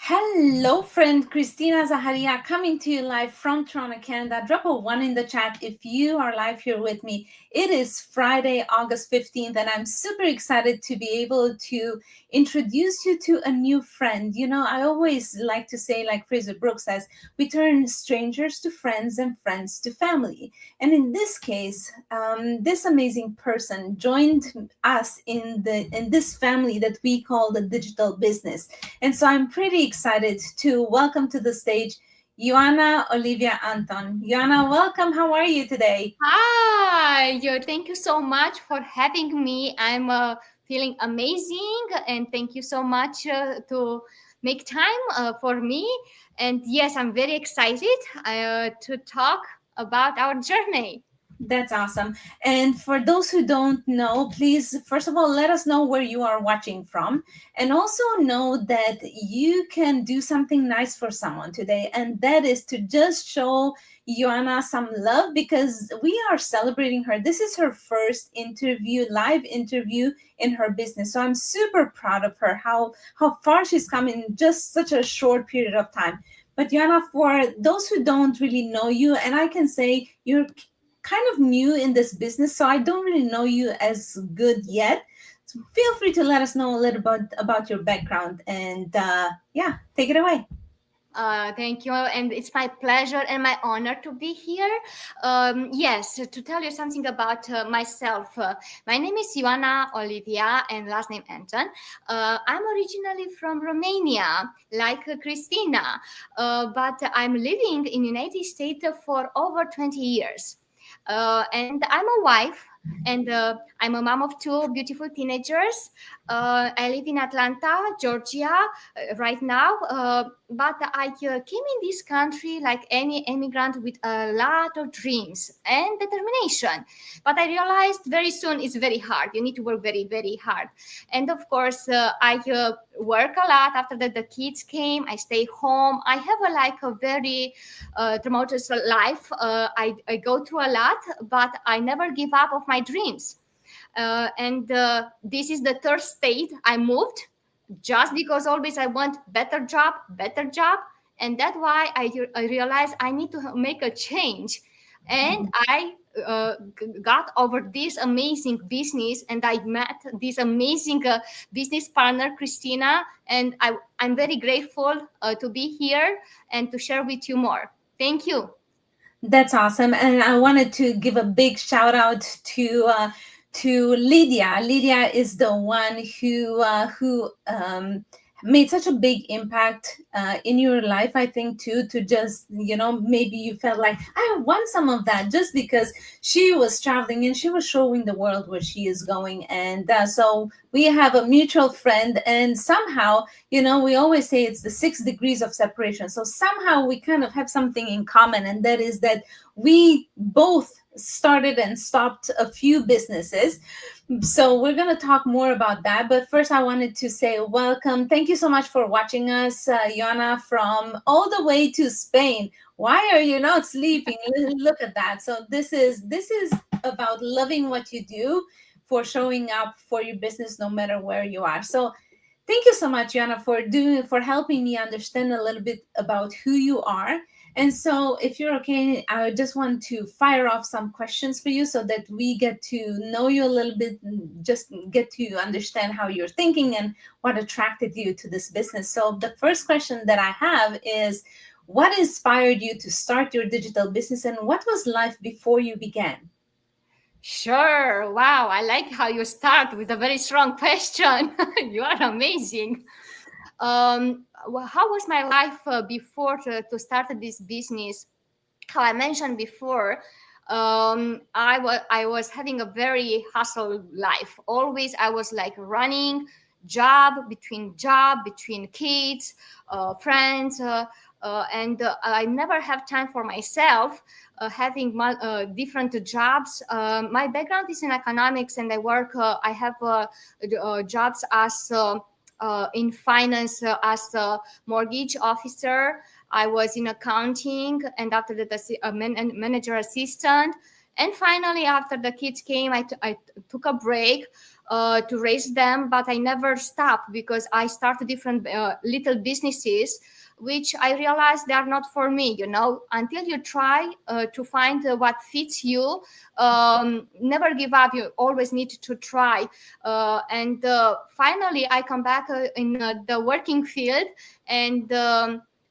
Hello, friend. Christina Zaharia coming to you live from Toronto, Canada. Drop a one in the chat if you are live here with me. It is Friday, August 15th, and I'm super excited to be able to introduce you to a new friend. You know, I always like to say, like Fraser Brooks says, we turn strangers to friends and friends to family. And in this case, this amazing person joined us in this family that we call the digital business. And so I'm pretty excited to welcome to the stage Ioana Olivia Anton. Ioana, welcome. How are you today? Hi, thank you so much for having me. I'm feeling amazing, and thank you so much to make time for me. And yes, I'm very excited to talk about our journey. That's awesome. And for those who don't know, please, first of all, let us know where you are watching from. And also know that you can do something nice for someone today. And that is to just show Ioana some love because we are celebrating her. This is her first interview, live interview in her business. So I'm super proud of her, how far she's come in just such a short period of time. But Ioana, for those who don't really know you, and I can say you're kind of new in this business, so I don't really know you as good yet. So feel free to let us know a little bit about your background and yeah, take it away. Thank you, and it's my pleasure and my honor to be here. Yes, to tell you something about myself. My name is Ioana Olivia, and last name Anton. I'm originally from Romania, like Christina, but I'm living in United States for over 20 years. And I'm a wife, and I'm a mom of two beautiful teenagers. I live in Atlanta, Georgia, right now. But I came in this country like any immigrant with a lot of dreams and determination. But I realized very soon it's very hard. You need to work very, very hard. And of course, I work a lot. After that, the kids came. I stay home. I have a very tumultuous life. I go through a lot, but I never give up of my dreams. And this is the third state I moved just because always I want better job, and that's why I realized I need to make a change, and I got over this amazing business, and I met this amazing business partner Christina, and I'm very grateful to be here and to share with you more. Thank you. That's awesome. And I wanted to give a big shout out to Lydia. Lydia is the one who made such a big impact in your life, I think, too, to just, you know, maybe you felt like I want some of that just because she was traveling and she was showing the world where she is going. And so we have a mutual friend, and somehow, you know, we always say it's the 6 degrees of separation. So somehow we kind of have something in common, and that is that we both started and stopped a few businesses. So we're going to talk more about that. But first, I wanted to say welcome. Thank you so much for watching us, Yana, from all the way to Spain. Why are you not sleeping? Look at that. So this is about loving what you do, for showing up for your business no matter where you are. So thank you so much, Yana, for helping me understand a little bit about who you are. And so, if you're okay, I just want to fire off some questions for you so that we get to know you a little bit, and just get to understand how you're thinking and what attracted you to this business. So, the first question that I have is, what inspired you to start your digital business, and what was life before you began? Sure. Wow. I like how you start with a very strong question. You are amazing. How was my life before to start this business? How I mentioned before, I was having a very hustle life. Always I was like running job between kids, friends, and I never have time for myself. Having different jobs. My background is in economics, and I work. I have jobs as in finance as a mortgage officer. I was in accounting, and after that, a manager assistant. And finally, after the kids came, I took a break. to raise them, but I never stopped because I started different little businesses, which I realized they are not for me. Until you try to find what fits you, never give up. You always need to try. And finally, I come back in the working field, and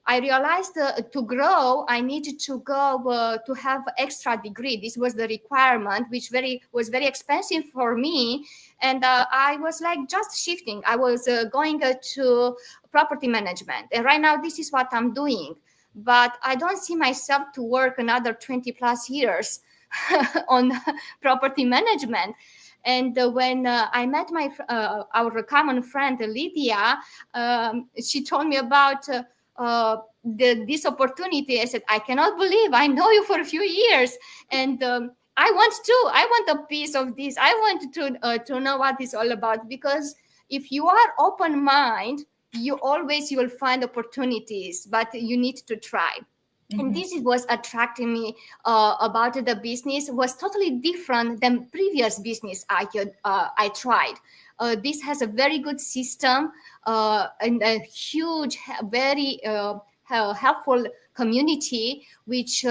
I realized to grow, I needed to go to have extra degree. This was the requirement, which was very expensive for me, and I was like just shifting. I was going to property management, and right now this is what I'm doing. But I don't see myself to work another 20 plus years on property management. And when I met our common friend Lydia, she told me about this opportunity. I said, I cannot believe I know you for a few years, and I want to. I want a piece of this. I want to know what it's all about, because if you are open mind, you will find opportunities, but you need to try. And this is was attracting me about the business. Was totally different than previous business I tried. This has a very good system and a huge, very helpful community, which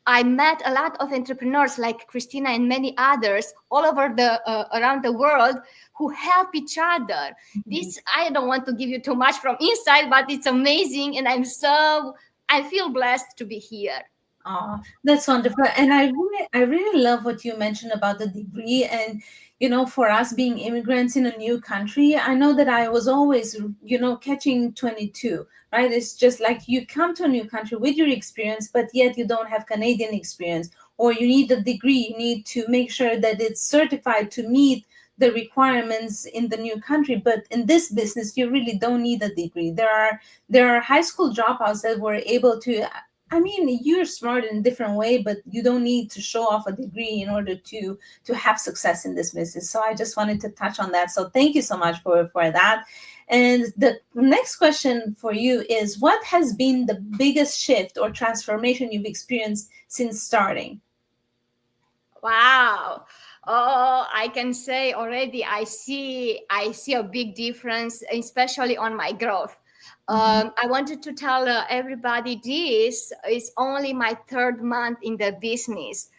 I met a lot of entrepreneurs like Christina and many others all over the around the world who help each other. This, I don't want to give you too much from inside, but it's amazing, and I feel blessed to be here. Oh, that's wonderful. And I really love what you mentioned about the degree. And, for us being immigrants in a new country, I know that I was always, catching 22, right? It's just like you come to a new country with your experience, but yet you don't have Canadian experience, or you need a degree. You need to make sure that it's certified to meet the requirements in the new country. But in this business, you really don't need a degree. There are high school dropouts that were able to. I mean, you're smart in a different way, but you don't need to show off a degree in order to have success in this business. So I just wanted to touch on that. So thank you so much for that. And the next question for you is, what has been the biggest shift or transformation you've experienced since starting? Wow. Oh, I can say already I see a big difference, especially on my growth. I wanted to tell everybody this is only my third month in the business,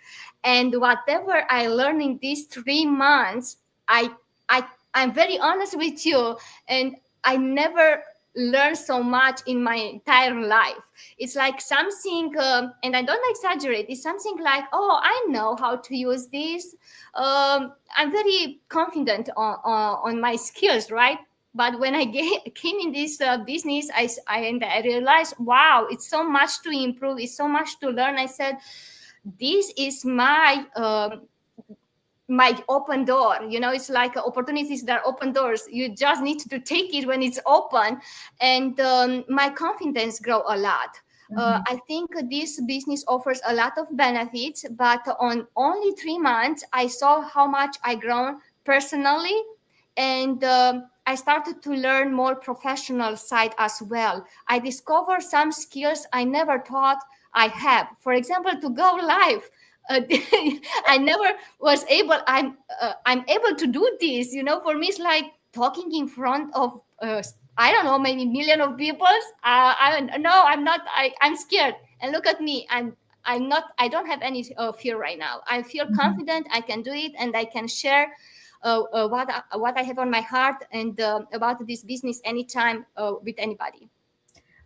and whatever I learned in these 3 months, I I I'm very honest with you, and I never learned so much in my entire life. It's like something, and I don't exaggerate. It's something like, oh, I know how to use this. I'm very confident on my skills, right? But when I came in this business, and I realized, wow, it's so much to improve. It's so much to learn. I said, this is my open door. It's like opportunities that are open doors. You just need to take it when it's open, and my confidence grow a lot. I think this business offers a lot of benefits, but on only 3 months I saw how much I grown personally, and I started to learn more professional side as well. I discovered some skills I never thought I have. For example, to go live. uh, I never was able. I'm able to do this. For me, it's like talking in front of I don't know, maybe million of people. I no, I'm not. I'm scared. And look at me. I'm not. I don't have any fear right now. I feel confident. I can do it, and I can share what I have on my heart, and about this business anytime with anybody.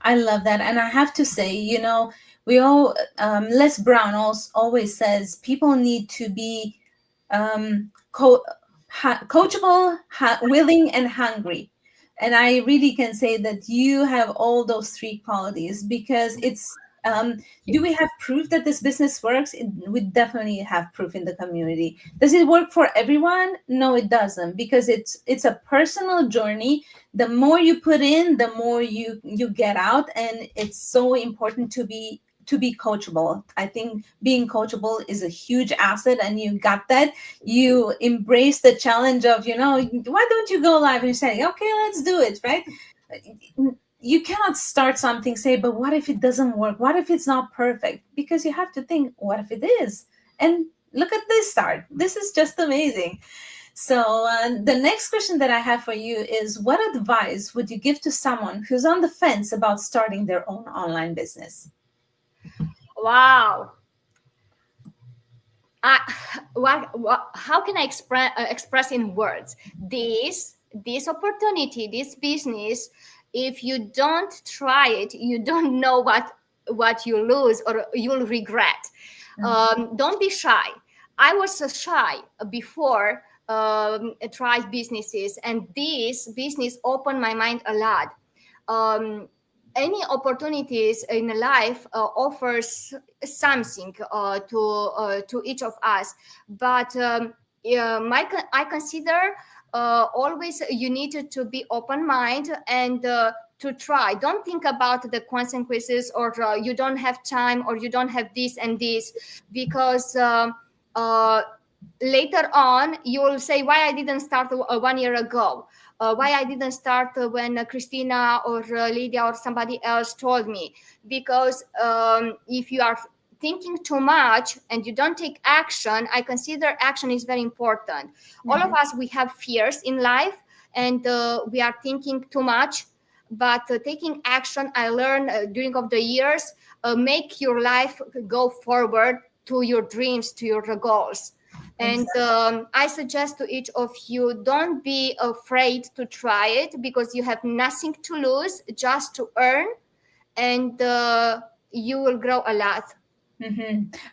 I love that. And I have to say, we all, Les Brown always says people need to be coachable, willing, and hungry. And I really can say that you have all those three qualities, because it's. Do we have proof that this business works? We definitely have proof in the community. Does it work for everyone? No, it doesn't, because it's a personal journey. The more you put in, the more you get out, and it's so important to be coachable. I think being coachable is a huge asset, and you got that. You embrace the challenge of, why don't you go live, and you say, okay, let's do it, right? You cannot start something, say, but what if it doesn't work? What if it's not perfect? Because you have to think, what if it is? And look at this start. This is just amazing. So, the next question that I have for you is, what advice would you give to someone who's on the fence about starting their own online business? Wow. I, how can I express in words this opportunity, this business? If you don't try it, you don't know what you lose or you'll regret. Don't be shy. I was so shy before try businesses, and this business opened my mind a lot. um, any opportunities in life offers something to each of us, but I consider always you need to be open mind and to try. Don't think about the consequences, or you don't have time, or you don't have this and this, because uh, later on you will say, why I didn't start 1 year ago, why I didn't start when Christina or Lydia or somebody else told me. Because if you are thinking too much and you don't take action, I consider action is very important. All of us, we have fears in life, and we are thinking too much. But taking action, I learned during of the years, make your life go forward to your dreams, to your goals. And Exactly. I suggest to each of you, don't be afraid to try it, because you have nothing to lose, just to earn, and you will grow a lot.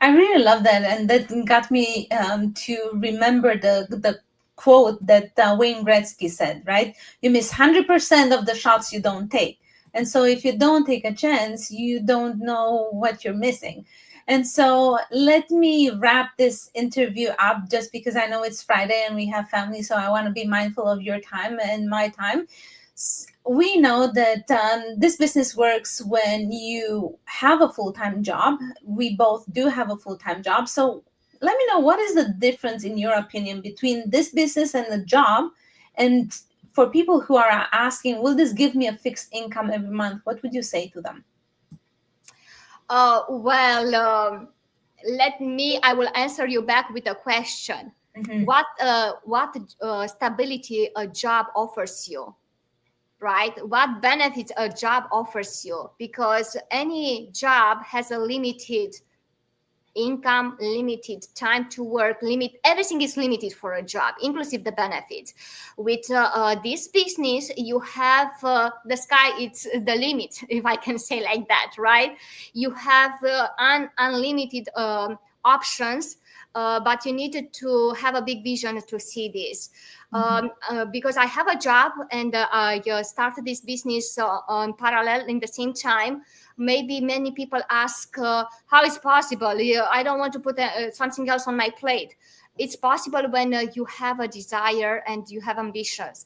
I really love that, and that got me to remember the quote that Wayne Gretzky said. Right, you miss 100% of the shots you don't take, and so if you don't take a chance, you don't know what you're missing. And so let me wrap this interview up, just because I know it's Friday and we have family, so I want to be mindful of your time and my time. We know that this business works when you have a full-time job. We both do have a full-time job. So let me know, what is the difference in your opinion between this business and the job? And for people who are asking, will this give me a fixed income every month, what would you say to them? Well, I will answer you back with a question. Hmm. What stability a job offers you, right? What benefits a job offers you? Because any job has a limited income, limited time to work, limit everything is limited for a job, inclusive the benefits. With this business, you have the sky, it's the limit, if I can say like that, right? You have unlimited options, but you needed to have a big vision to see this. Because I have a job, and I started this business on parallel in the same time. Maybe many people ask, how is possible? I don't want to put something else on my plate. It's possible when you have a desire and you have ambitions,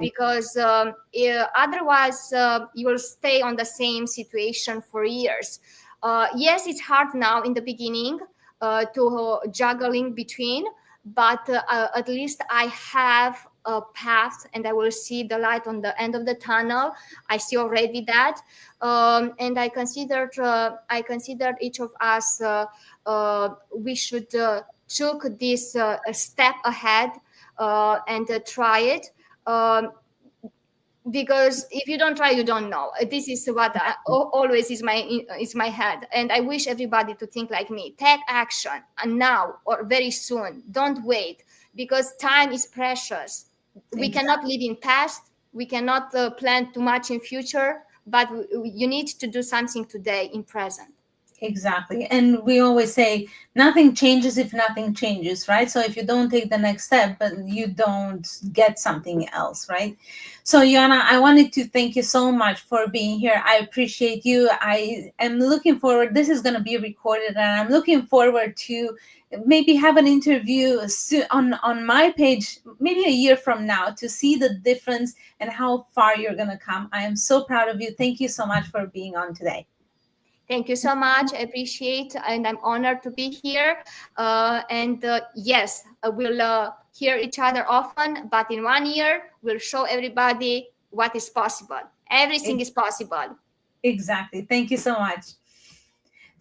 because otherwise you will stay on the same situation for years. Yes, it's hard now in the beginning to juggling between, but at least I have a path, and I will see the light on the end of the tunnel. I see already that. And I considered each of us, we should took this a step ahead, and try it. Um, because if you don't try, you don't know. This is what always is my head, and I wish everybody to think like me. Take action, and now or very soon. Don't wait, because time is precious. We Exactly. cannot live in past. We cannot plan too much in future, but you need to do something today in present. Exactly. And we always say nothing changes if nothing changes, right? So if you don't take the next step, but you don't get something else, right? So Joanna, I wanted to thank you so much for being here. I appreciate you. I am looking forward. This is going to be recorded, and I'm looking forward to maybe have an interview on my page maybe a year from now, to see the difference and how far you're going to come. I am so proud of you. Thank you so much for being on today. Thank you so much. I appreciate, and I'm honored to be here. And yes, we'll hear each other often, but in 1 year, we'll show everybody what is possible. Everything is possible. Exactly. Thank you so much.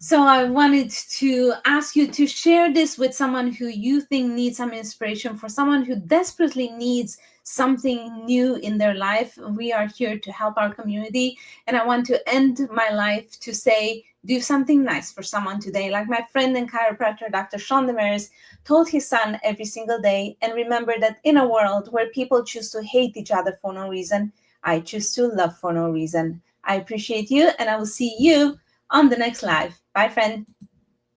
So I wanted to ask you to share this with someone who you think needs some inspiration, for someone who desperately needs something new in their life. We are here to help our community. And I want to end my life to say, do something nice for someone today. Like my friend and chiropractor, Dr. Sean Demers, told his son every single day. And remember that in a world where people choose to hate each other for no reason, I choose to love for no reason. I appreciate you, and I will see you on the next live. Bye, friend.